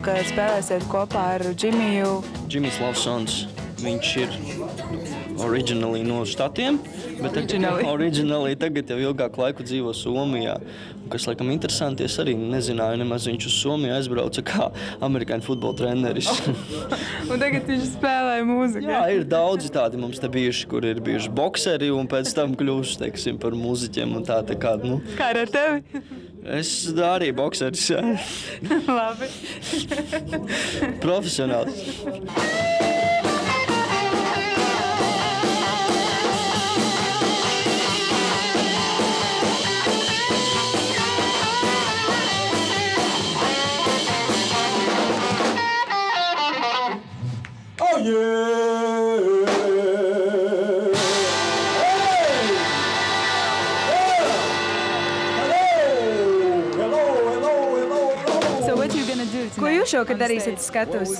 Kad spēlēsiet kopā ar Džimiju? Džimijs Lavsons, viņš ir oriģināli no štatiem, bet tagad jau ilgāku laiku dzīvo Somijā. Kas, laikam, interesanti, es arī nezināju nemaz, viņš uz Somiju aizbrauca kā amerikāņu futbola treneris. Un tagad viņš spēlē mūziku? Jā, ir daudzi tādi mums te bijuši, kur ir bijuši bokseri un pēc tam kļuvuši, teiksim, par mūziķiem un tā kā, nu. Kā ar tevi? Es arī bokseris, jā. Labi. Profesionāls. Oh, yeah! Ko jūs šokar darīsiet skatus?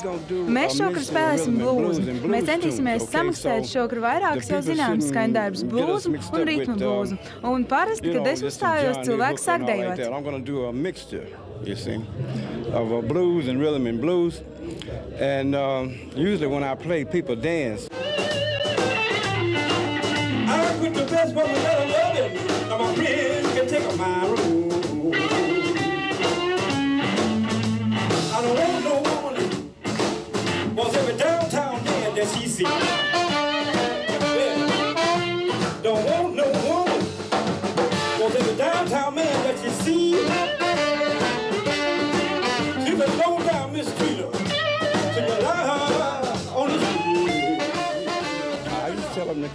Mēs šokar spēlēsim blūzu. Mēs centīsimies samiksēt šokar vairākas jau zināmas skaņdarbus blūzu un ritmu blūzu. Un parasti, kad es uzstājos, cilvēks sāk dejot. You see, of blues and rhythm and blues. And usually when I play, people dance. I quit the best woman that I love it. Now my friends can take my room. I don't want no woman. Was every downtown man that she see. Yeah. Don't want no woman. Was every downtown man that she see.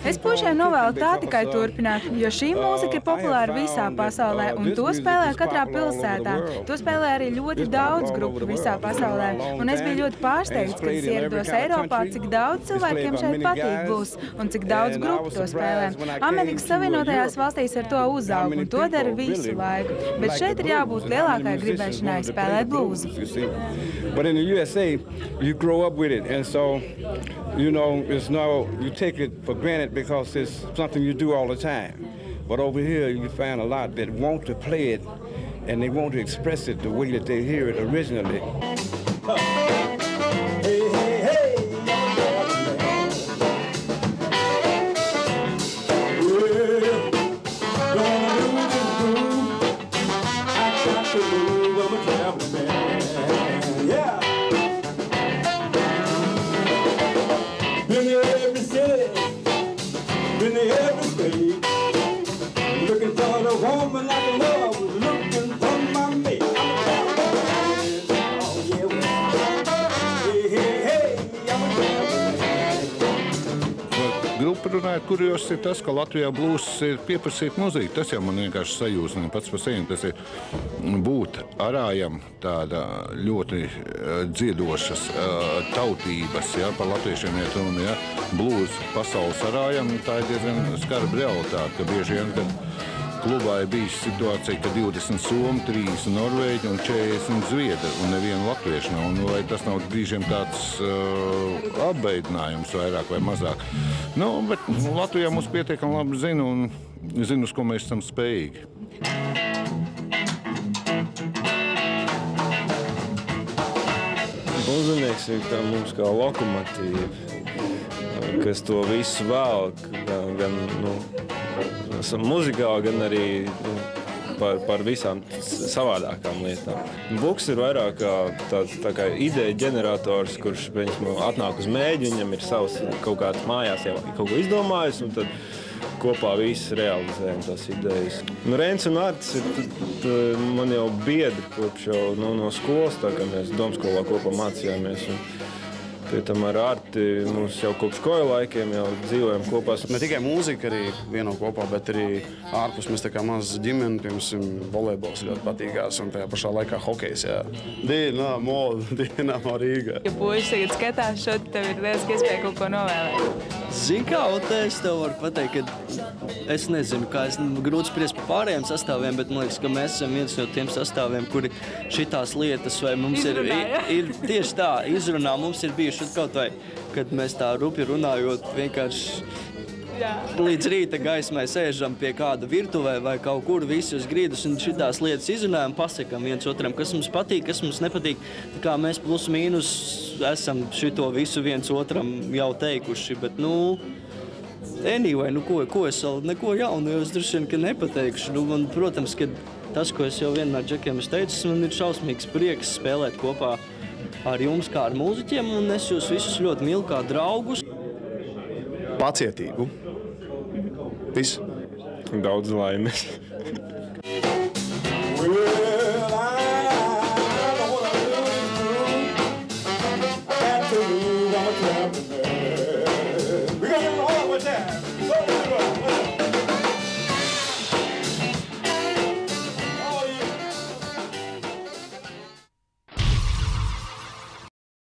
Es puišiem novēlu tā tikai turpināt, jo šī mūzika ir populāra visā pasaulē, un to spēlē katrā pilsētā. To spēlē arī ļoti daudz grupu visā pasaulē, un es biju ļoti pārsteigts, kad es ierados Eiropā, cik daudz cilvēkiem šeit patīk blues, un cik daudz grupu to spēlē. Amerikas Savienotajās valstīs ar to uzaug, un to dara visu laiku, bet šeit ir jābūt lielākai gribēšanai spēlēt blūzu. But in the USA, you grow up with it, and so, you know, you take it for granted because it's something you do all the time. But over here, you find a lot that want to play it, and they want to express it the way that they hear it originally. Hey, hey, hey! Runājot, kurjos ir tas, ka Latvijā blūzs ir pieprasīt muziku. Tas jau man vienkārši sajūsmina pats par sevi. Tas ir būt arājam tāda ļoti dziedošas tautības, ja, par latviešiem iet runa, ja. Blūz pasaules arājam, tā ir diezgan skarba realitāte, ka bieži vien, kad klubā ir bijis situācija, ka 20 somi, 30 norvēģi un 40 zviedri un nevienu latviešu nav. Un vai tas nav brīžiem tāds apbeidinājums vairāk vai mazāk? Nu, bet Latvijā mums pietiekami labi zina un zina, uz ko mēs esam spējīgi. Blūznieks ir kā mums kā lokomotīva, kas to visu velk, gan muzikā, gan arī par visām savādākām lietām. Buks ir vairāk tā kā ideja ģenerators, kurš atnāk uz mēģi, viņam ir savs kaut kāds mājās jau kaut ko izdomājis, un tad kopā visi realizējam tās idejas. Rens un Artis ir man jau biedri kopš jau no skolas, tā kā mēs domskolā kopā mācījāmies. Pie tam ar Arti mums jau kopš koja laikiem jau dzīvojam kopā. Ne tikai mūzika arī vieno kopā, bet arī ārpus mēs tā kā maz ģimeni, piemēram, volejbols ļoti patīkās un tajā pašā laikā hokejs, jā. Dinamo Rīga. Ja puiši tagad skatās šo, tev ir lieliski iespēja kaut ko novēlēt. Zini kā, un te es tev varu pateikt, ka es nezinu, kā es grūti spriest par pārējiem sastāviem, bet man liekas, ka mēs esam viens no tiem sastāviem, kuri šitās lietas vai mums ir tieši tā, izrunā mums ir bijuši kaut vai, kad mēs tā rupi runājot vienkārši Līdz rīta gaismai sēžam pie kāda virtuvē vai kaut kur visi uz grīdas un šitās lietas izrunājam, pasakam viens otram, kas mums patīk, kas mums nepatīk. Tā kā mēs plus mīnus esam šito visu viens otram jau teikuši, bet, anyway, ko es vēl neko jaunu, jo es droši vien, ka nepateikšu. Un, protams, ka tas, ko es jau vienmēr Džekiem es teicu, man ir šausmīgs prieks spēlēt kopā ar jums kā ar mūziķiem, un es jūs visus ļoti mīlu kā draugus. Pacietīgu. Viss. Daudz laimes.